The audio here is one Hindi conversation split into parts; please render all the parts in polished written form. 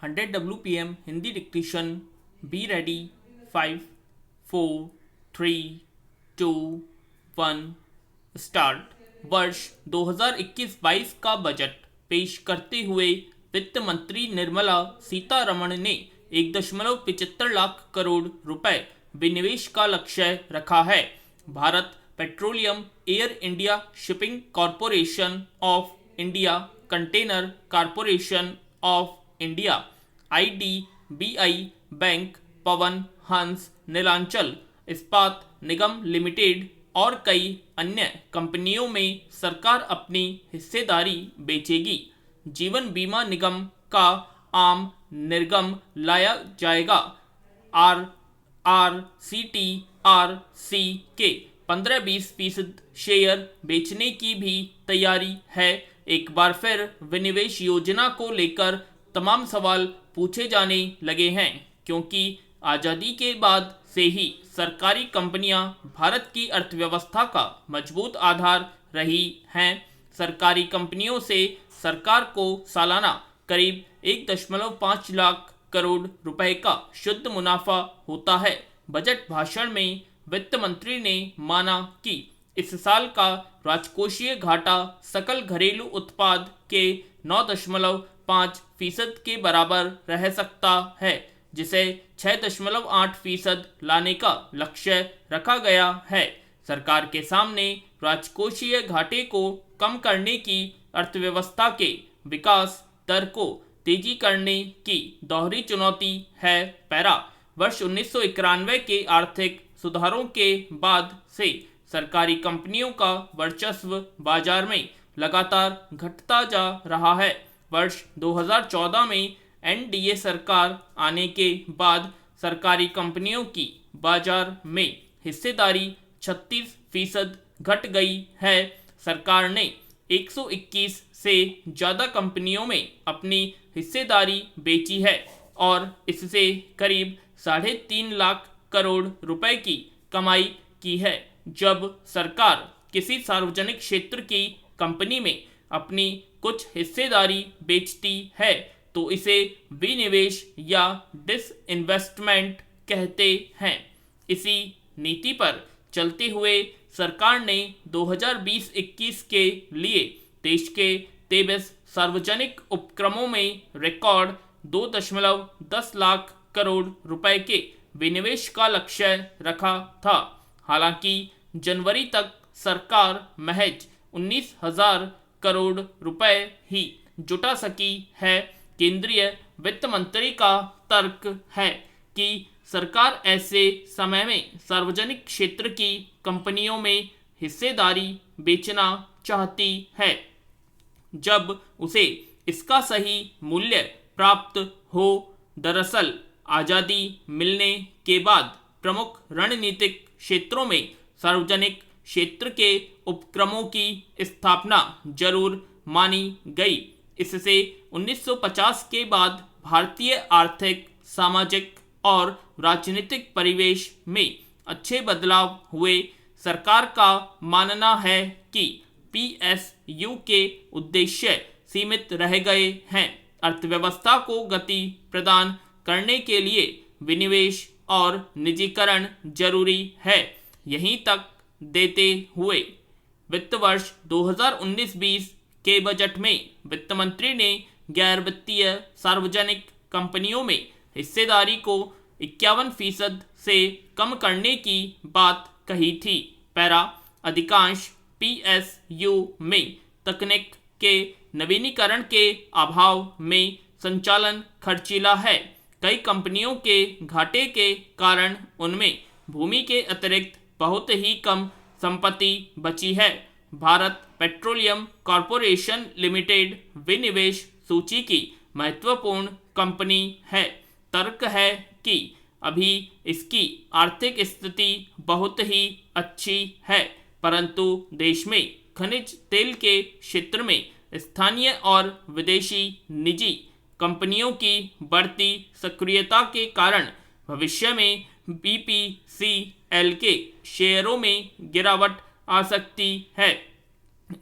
100 WPM Hindi dictation. Be ready. 5 4 3 2 1 start. वर्ष 2021-22 का बजट पेश करते हुए वित्त मंत्री निर्मला सीतारमण ने 1.75 लाख करोड़ रुपए विनिवेश का लक्ष्य रखा है। Bharat petroleum, air India shipping corporation of India, container corporation of India, IDBI bank, Pawan Hans, Nilanchal इस्पात निगम लिमिटेड और कई अन्य कंपनियों में सरकार अपनी हिस्सेदारी बेचेगी। जीवन बीमा निगम का आम निर्गम लाया जाएगा। RRCTRC के 15-20% शेयर बेचने की भी तैयारी है। एक बार फिर विनिवेश योजना को लेकर तमाम सवाल पूछे जाने लगे हैं, क्योंकि आज़ादी के बाद से ही सरकारी कंपनियां भारत की अर्थव्यवस्था का मजबूत आधार रही हैं। सरकारी कंपनियों से सरकार को सालाना करीब 1.5 लाख करोड़ रुपए का शुद्ध मुनाफा होता है। बजट भाषण में वित्त मंत्री ने माना कि इस साल का राजकोषीय घाटा सकल घरेलू उत्पाद के 9.5% के बराबर रह सकता है, जिसे 6.8% लाने का लक्ष्य रखा गया है। सरकार के सामने राजकोषीय घाटे को कम करने की, अर्थव्यवस्था के विकास दर को तेजी करने की दोहरी चुनौती है। पैरा। वर्ष 1991 के आर्थिक सुधारों के बाद से सरकारी कंपनियों का वर्चस्व बाजार में लगातार घटता जा रहा है। वर्ष 2014 में NDA सरकार आने के बाद सरकारी कंपनियों की बाजार में हिस्सेदारी 36% घट गई है। सरकार ने 121 से ज़्यादा कंपनियों में अपनी हिस्सेदारी बेची है और इससे करीब 3.5 लाख करोड़ रुपए की कमाई की है। जब सरकार किसी सार्वजनिक क्षेत्र की कंपनी में अपनी कुछ हिस्सेदारी बेचती है तो इसे विनिवेश या डिसइन्वेस्टमेंट कहते हैं। इसी नीति पर चलते हुए सरकार ने 2020-21 के लिए देश के 23 सार्वजनिक उपक्रमों में रिकॉर्ड 2.10 लाख करोड़ रुपए के विनिवेश का लक्ष्य रखा था। हालांकि जनवरी तक सरकार महज 19,000 करोड़ रुपए ही जुटा सकी है। केंद्रीय वित्त मंत्री का तर्क है कि सरकार ऐसे समय में सार्वजनिक क्षेत्र की कंपनियों में हिस्सेदारी बेचना चाहती है जब उसे इसका सही मूल्य प्राप्त हो। दरअसल आज़ादी मिलने के बाद प्रमुख रणनीतिक क्षेत्रों में सार्वजनिक क्षेत्र के उपक्रमों की स्थापना जरूर मानी गई। इससे 1950 के बाद भारतीय आर्थिक, सामाजिक और राजनीतिक परिवेश में अच्छे बदलाव हुए। सरकार का मानना है कि PSU के उद्देश्य सीमित रह गए हैं। अर्थव्यवस्था को गति प्रदान करने के लिए विनिवेश और निजीकरण जरूरी है। यहीं तक देते हुए वित्त वर्ष 2019-20 के बजट में वित्त मंत्री ने गैर वित्तीय सार्वजनिक कंपनियों में हिस्सेदारी को 51% से कम करने की बात कही थी। पैरा। अधिकांश PSU में तकनीक के नवीनीकरण के अभाव में संचालन खर्चीला है। कई कंपनियों के घाटे के कारण उनमें भूमि के अतिरिक्त बहुत ही कम संपत्ति बची है। भारत पेट्रोलियम कॉरपोरेशन लिमिटेड विनिवेश सूची की महत्वपूर्ण कंपनी है। तर्क है कि अभी इसकी आर्थिक स्थिति बहुत ही अच्छी है, परंतु देश में खनिज तेल के क्षेत्र में स्थानीय और विदेशी निजी कंपनियों की बढ़ती सक्रियता के कारण भविष्य में BPCL के शेयरों में गिरावट आ सकती है।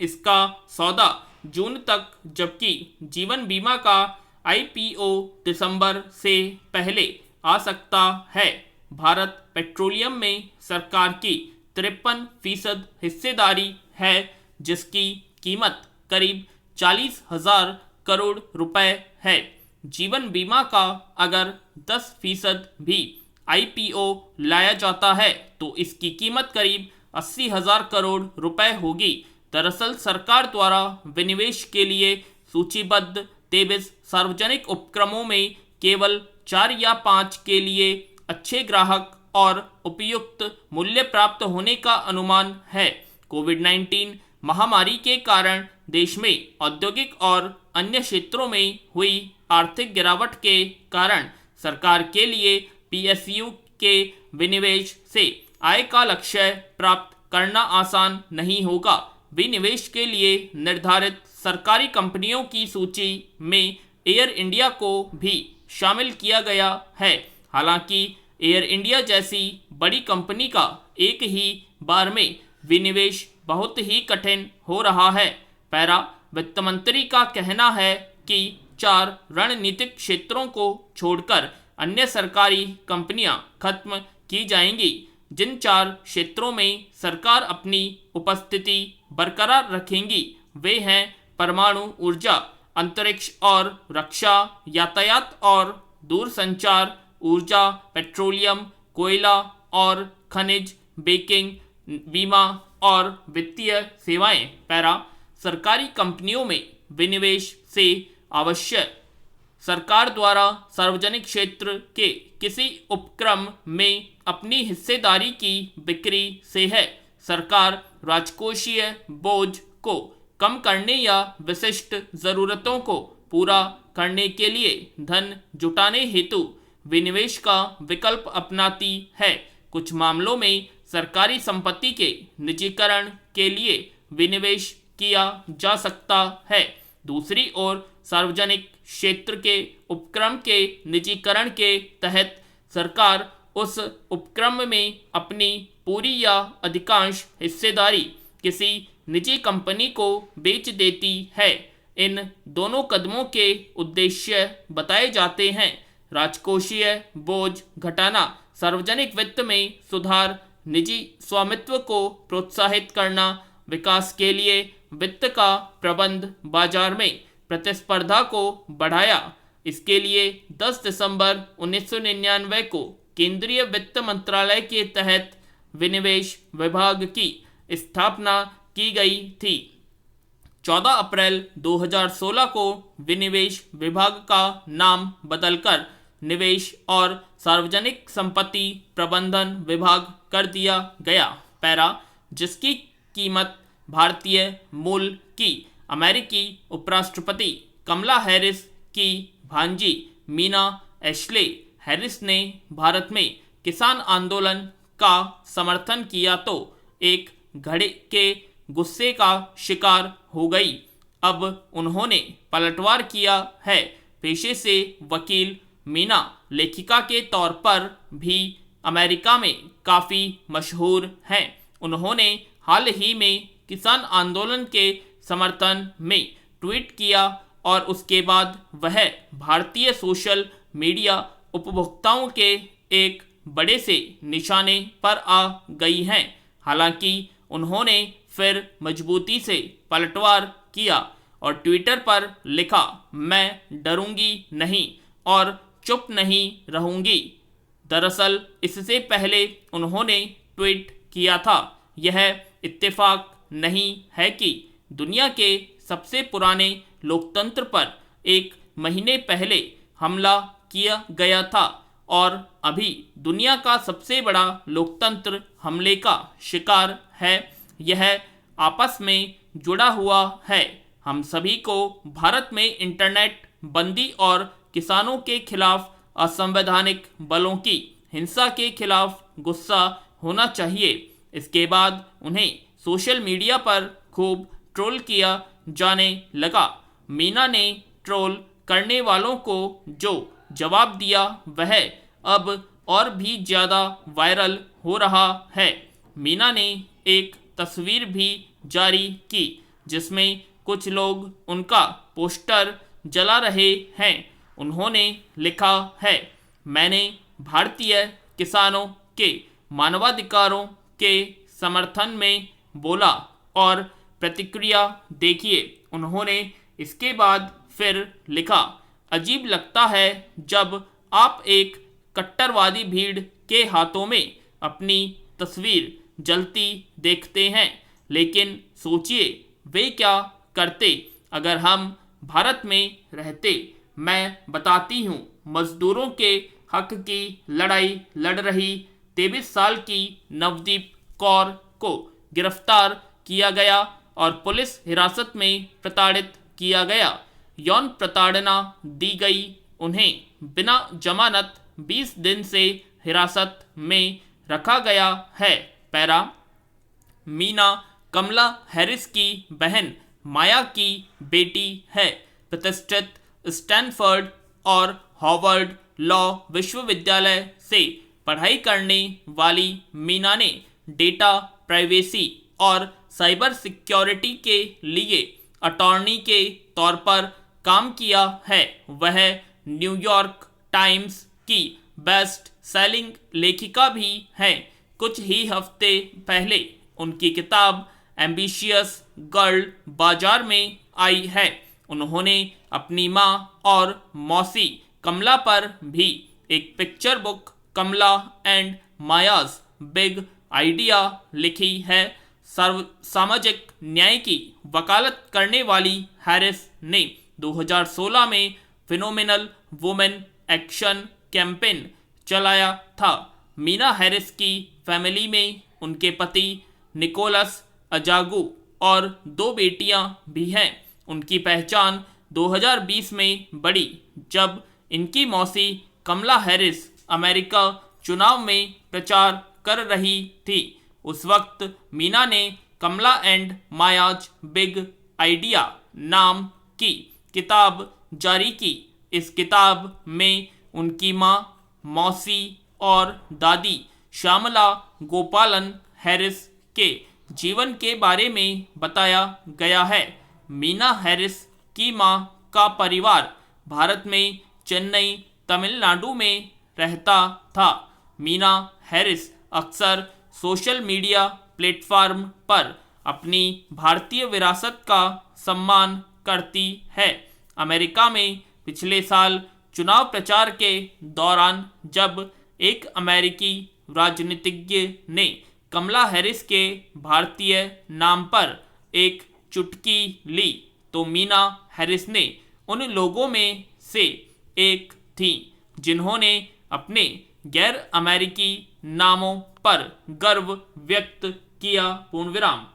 इसका सौदा जून तक, जबकि जीवन बीमा का आईपीओ दिसंबर से पहले आ सकता है। भारत पेट्रोलियम में सरकार की 53% हिस्सेदारी है, जिसकी कीमत करीब 40,000 करोड़ रुपए है। जीवन बीमा का अगर 10% भी आईपीओ लाया जाता है तो इसकी कीमत करीब 80,000 करोड़ रुपए होगी। दरअसल सरकार द्वारा विनिवेश के लिए सूचीबद्ध 23 सार्वजनिक उपक्रमों में केवल 4 या 5 के लिए अच्छे ग्राहक और उपयुक्त मूल्य प्राप्त होने का अनुमान है। कोविड-19 महामारी के कारण देश में औद्योगिक और अन्य क्षेत्रों में हुई आर्थिक गिरावट के कारण सरकार के लिए पीएसयू के विनिवेश से आय का लक्ष्य प्राप्त करना आसान नहीं होगा। विनिवेश के लिए निर्धारित सरकारी कंपनियों की सूची में एयर इंडिया को भी शामिल किया गया है। हालांकि एयर इंडिया जैसी बड़ी कंपनी का एक ही बार में विनिवेश बहुत ही कठिन हो रहा है। पैरा वित्त मंत्री का कहना है कि 4 रणनीतिक क्षेत्रों को छोड़कर अन्य सरकारी कंपनियां खत्म की जाएंगी। जिन 4 क्षेत्रों में सरकार अपनी उपस्थिति बरकरार रखेंगी वे हैं परमाणु ऊर्जा, अंतरिक्ष और रक्षा, यातायात और दूरसंचार, ऊर्जा, पेट्रोलियम, कोयला और खनिज, बैंकिंग, बीमा और वित्तीय सेवाएं। पैरा सरकारी कंपनियों में विनिवेश से आवश्यक सरकार द्वारा सार्वजनिक क्षेत्र के किसी उपक्रम में अपनी हिस्सेदारी की बिक्री से है। सरकार राजकोषीय बोझ को कम करने या विशिष्ट जरूरतों को पूरा करने के लिए धन जुटाने हेतु विनिवेश का विकल्प अपनाती है। कुछ मामलों में सरकारी संपत्ति के निजीकरण के लिए विनिवेश किया जा सकता है। दूसरी ओर सार्वजनिक क्षेत्र के उपक्रम के निजीकरण के तहत सरकार उस उपक्रम में अपनी पूरी या अधिकांश हिस्सेदारी किसी निजी कंपनी को बेच देती है। इन दोनों कदमों के उद्देश्य बताए जाते हैं: राजकोषीय बोझ घटाना, सार्वजनिक वित्त में सुधार, निजी स्वामित्व को प्रोत्साहित करना, विकास के लिए वित्त का प्रबंध, बाजार में प्रतिस्पर्धा को बढ़ाया। इसके लिए 10 दिसंबर 1999 को केंद्रीय वित्त मंत्रालय के तहत विनिवेश विभाग की स्थापना की गई थी। 14 अप्रैल 2016 को विनिवेश विभाग का नाम बदलकर निवेश और सार्वजनिक संपत्ति प्रबंधन विभाग कर दिया गया। पैरा जिसकी कीमत भारतीय मूल की अमेरिकी उपराष्ट्रपति कमला हैरिस की भांजी मीना एशले हैरिस ने भारत में किसान आंदोलन का समर्थन किया तो एक घड़े के गुस्से का शिकार हो गई। अब उन्होंने पलटवार किया है। पेशे से वकील मीना लेखिका के तौर पर भी अमेरिका में काफ़ी मशहूर हैं। उन्होंने हाल ही में किसान आंदोलन के समर्थन में ट्वीट किया और उसके बाद वह भारतीय सोशल मीडिया उपभोक्ताओं के एक बड़े से निशाने पर आ गई हैं। हालांकि उन्होंने फिर मजबूती से पलटवार किया और ट्विटर पर लिखा, मैं डरूंगी नहीं और चुप नहीं रहूंगी। दरअसल इससे पहले उन्होंने ट्वीट किया था, यह इत्तेफाक नहीं है कि दुनिया के सबसे पुराने लोकतंत्र पर एक महीने पहले हमला किया गया था और अभी दुनिया का सबसे बड़ा लोकतंत्र हमले का शिकार है। यह आपस में जुड़ा हुआ है। हम सभी को भारत में इंटरनेट बंदी और किसानों के खिलाफ असंवैधानिक बलों की हिंसा के खिलाफ गुस्सा होना चाहिए। इसके बाद उन्हें सोशल मीडिया पर खूब ट्रोल किया जाने लगा। मीना ने ट्रोल करने वालों को जो जवाब दिया वह अब और भी ज़्यादा वायरल हो रहा है। मीना ने एक तस्वीर भी जारी की जिसमें कुछ लोग उनका पोस्टर जला रहे हैं उन्होंने लिखा है, मैंने भारतीय किसानों के मानवाधिकारों के समर्थन में बोला और प्रतिक्रिया देखिए। उन्होंने इसके बाद फिर लिखा, अजीब लगता है जब आप एक कट्टरवादी भीड़ के हाथों में अपनी तस्वीर जलती देखते हैं, लेकिन सोचिए वे क्या करते अगर हम भारत में रहते। मैं बताती हूँ, मजदूरों के हक की लड़ाई लड़ रही 23 साल की नवदीप कौर को गिरफ्तार किया गया और पुलिस हिरासत में प्रताड़ित किया गया। यौन प्रताड़ना दी गई। उन्हें बिना जमानत 20 दिन से हिरासत में रखा गया है। पैरा, मीना कमला हैरिस की बहन माया की बेटी है। प्रतिष्ठित स्टैनफोर्ड और हार्वर्ड लॉ विश्वविद्यालय से पढ़ाई करने वाली मीना ने डेटा प्राइवेसी और साइबर सिक्योरिटी के लिए अटॉर्नी के तौर पर काम किया है। वह न्यूयॉर्क टाइम्स की बेस्ट सेलिंग लेखिका भी हैं। कुछ ही हफ्ते पहले उनकी किताब एम्बिशियस गर्ल बाजार में आई है। उन्होंने अपनी माँ और मौसी कमला पर भी एक picture book Kamala and Maya's big idea लिखी है। सामाजिक न्याय की वकालत करने वाली हैरिस ने 2016 में फिनोमिनल वुमेन एक्शन कैंपेन चलाया था। मीना हैरिस की फैमिली में उनके पति निकोलस अजागू और 2 बेटियां भी हैं। उनकी पहचान 2020 में बढ़ी जब इनकी मौसी कमला हैरिस अमेरिका चुनाव में प्रचार कर रही थी। उस वक्त मीना ने कमला एंड मायाज बिग आइडिया नाम की किताब जारी की। इस किताब में उनकी माँ, मौसी और दादी श्यामला गोपालन हैरिस के जीवन के बारे में बताया गया है। मीना हैरिस की माँ का परिवार भारत में चेन्नई, तमिलनाडु में रहता था। मीना हैरिस अक्सर सोशल मीडिया प्लेटफॉर्म पर अपनी भारतीय विरासत का सम्मान करती है। अमेरिका में पिछले साल चुनाव प्रचार के दौरान जब एक अमेरिकी राजनीतिज्ञ ने कमला हैरिस के भारतीय नाम पर एक चुटकी ली तो मीना हैरिस ने उन लोगों में से एक थी जिन्होंने अपने गैर अमेरिकी नामों पर गर्व व्यक्त किया। पूर्णविराम।